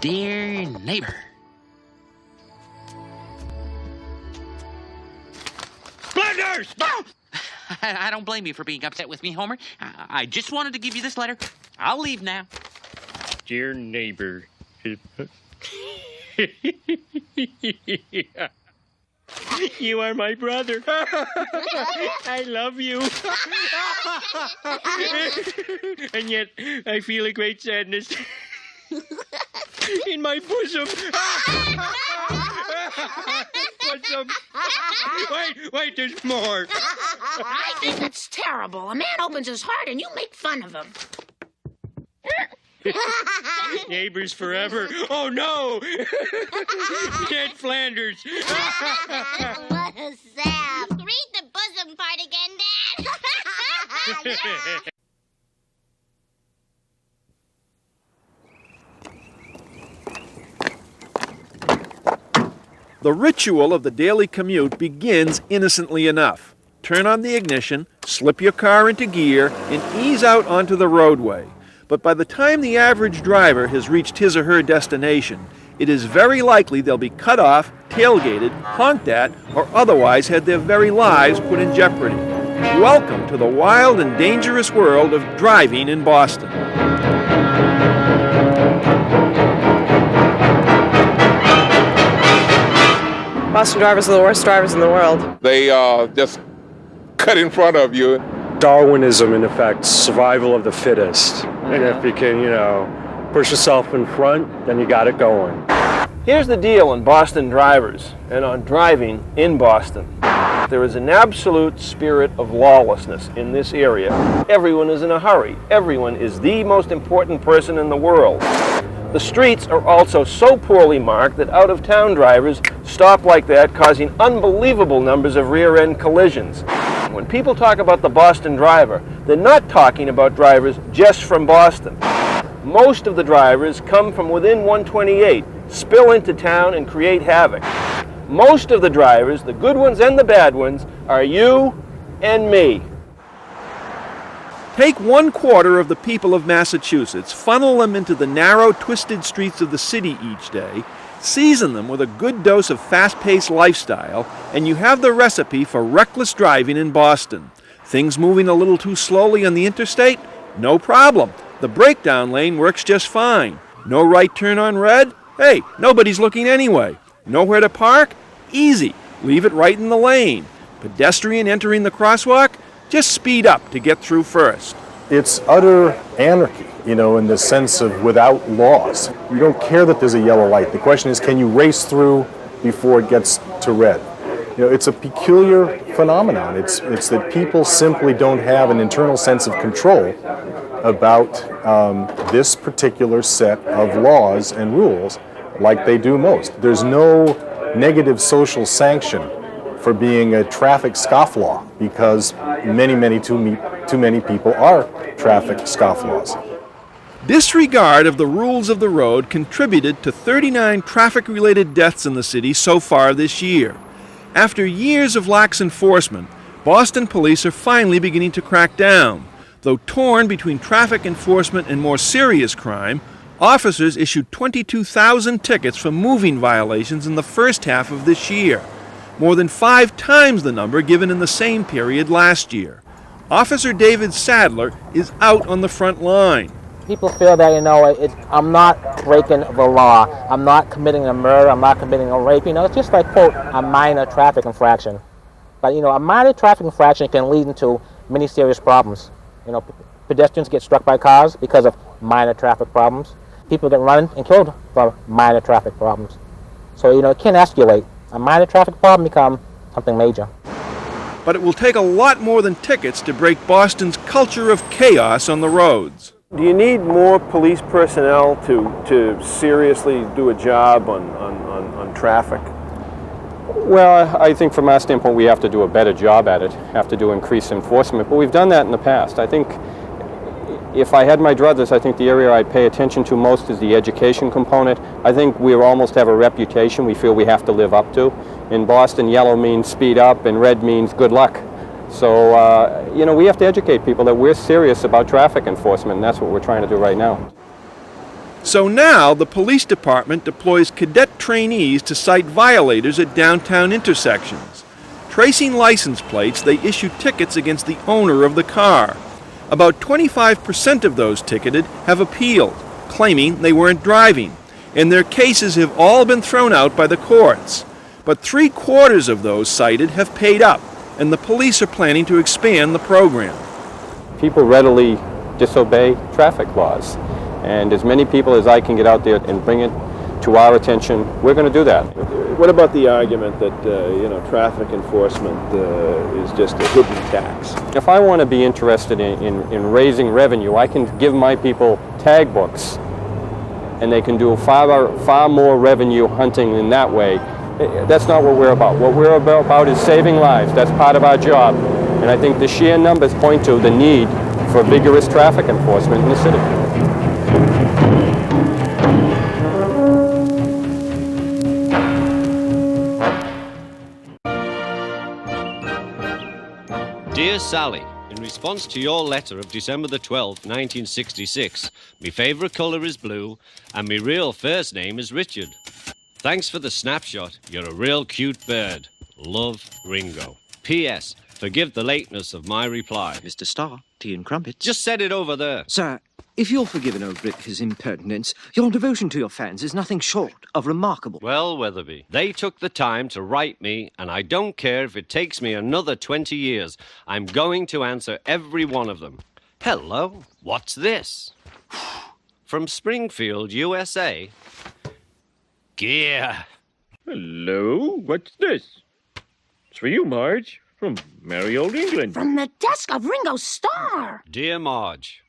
Dear neighbor. Blenders! No! I don't blame you for being upset with me, Homer. I just wanted to give you this letter. I'll leave now. Dear neighbor. You are my brother. I love you. And yet, I feel a great sadness in my bosom. What's up? Wait, there's more. I think that's terrible. A man opens his heart and you make fun of him. Neighbors forever. Oh, no. Ned Flanders. What a sap. Read the bosom part again, Dad. The ritual of the daily commute begins innocently enough. Turn on the ignition, slip your car into gear, and ease out onto the roadway. But by the time the average driver has reached his or her destination, it is very likely they'll be cut off, tailgated, honked at, or otherwise had their very lives put in jeopardy. Welcome to the wild and dangerous world of driving in Boston. Boston drivers are the worst drivers in the world. They just cut in front of you. Darwinism, in effect, survival of the fittest. And if you can, push yourself in front, then you got it going. Here's the deal on Boston drivers and on driving in Boston. There is an absolute spirit of lawlessness in this area. Everyone is in a hurry. Everyone is the most important person in the world. The streets are also so poorly marked that out-of-town drivers stop like that, causing unbelievable numbers of rear-end collisions. When people talk about the Boston driver, they're not talking about drivers just from Boston. Most of the drivers come from within 128, spill into town, and create havoc. Most of the drivers, the good ones and the bad ones, are you and me. Take 1/4 of the people of Massachusetts, funnel them into the narrow, twisted streets of the city each day, season them with a good dose of fast-paced lifestyle, and you have the recipe for reckless driving in Boston. Things moving a little too slowly on the interstate? No problem. The breakdown lane works just fine. No right turn on red? Hey, nobody's looking anyway. Nowhere to park? Easy. Leave it right in the lane. Pedestrian entering the crosswalk? Just speed up to get through first. It's utter anarchy, in the sense of without laws. You don't care that there's a yellow light. The question is, can you race through before it gets to red? It's a peculiar phenomenon. It's that people simply don't have an internal sense of control about this particular set of laws and rules like they do most. There's no negative social sanction for being a traffic scofflaw because too many people are traffic scofflaws. Disregard of the rules of the road contributed to 39 traffic-related deaths in the city so far this year. After years of lax enforcement, Boston police are finally beginning to crack down. Though torn between traffic enforcement and more serious crime, officers issued 22,000 tickets for moving violations in the first half of this year, more than 5 times the number given in the same period last year. Officer David Sadler is out on the front line. People feel that, I'm not breaking the law. I'm not committing a murder. I'm not committing a rape. It's just like, quote, a minor traffic infraction. But, a minor traffic infraction can lead into many serious problems. Pedestrians get struck by cars because of minor traffic problems. People get run and killed for minor traffic problems. So, it can escalate. A minor traffic problem become something major. But it will take a lot more than tickets to break Boston's culture of chaos on the roads. Do you need more police personnel to seriously do a job on traffic? Well, I think from our standpoint we have to do a better job at it, have to do increased enforcement, but we've done that in the past. I think if I had my druthers, I think the area I'd pay attention to most is the education component. I think we almost have a reputation we feel we have to live up to. In Boston, yellow means speed up and red means good luck. So, we have to educate people that we're serious about traffic enforcement, and that's what we're trying to do right now. So now the police department deploys cadet trainees to cite violators at downtown intersections. Tracing license plates, they issue tickets against the owner of the car. About 25% of those ticketed have appealed, claiming they weren't driving, and their cases have all been thrown out by the courts. But 3/4 of those cited have paid up, and the police are planning to expand the program. People readily disobey traffic laws, and as many people as I can get out there and bring it to our attention, we're going to do that. What about the argument that, traffic enforcement is just a hidden tax? If I want to be interested in raising revenue, I can give my people tag books, and they can do far more revenue hunting in that way. That's not what we're about. What we're about is saving lives. That's part of our job. And I think the sheer numbers point to the need for vigorous traffic enforcement in the city. Dear Sally, in response to your letter of December the 12th, 1966, my favourite colour is blue and my real first name is Richard. Thanks for the snapshot. You're a real cute bird. Love, Ringo. P.S. Forgive the lateness of my reply. Mr. Starr, tea and crumpets. Just set it over there. Sir, if you'll forgive an old Brit his impertinence, your devotion to your fans is nothing short of remarkable. Well, Weatherby, they took the time to write me, and I don't care if it takes me another 20 years. I'm going to answer every one of them. Hello, what's this? From Springfield, USA. Gear. Hello, what's this? It's for you, Marge, from merry old England. From the desk of Ringo Starr. Dear Marge,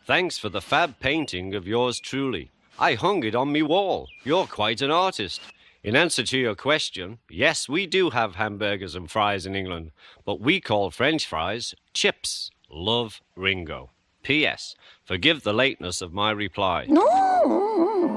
thanks for the fab painting of yours truly. I hung it on me wall. You're quite an artist. In answer to your question, yes, we do have hamburgers and fries in England, but we call French fries chips. Love, Ringo. P.S. Forgive the lateness of my reply. No.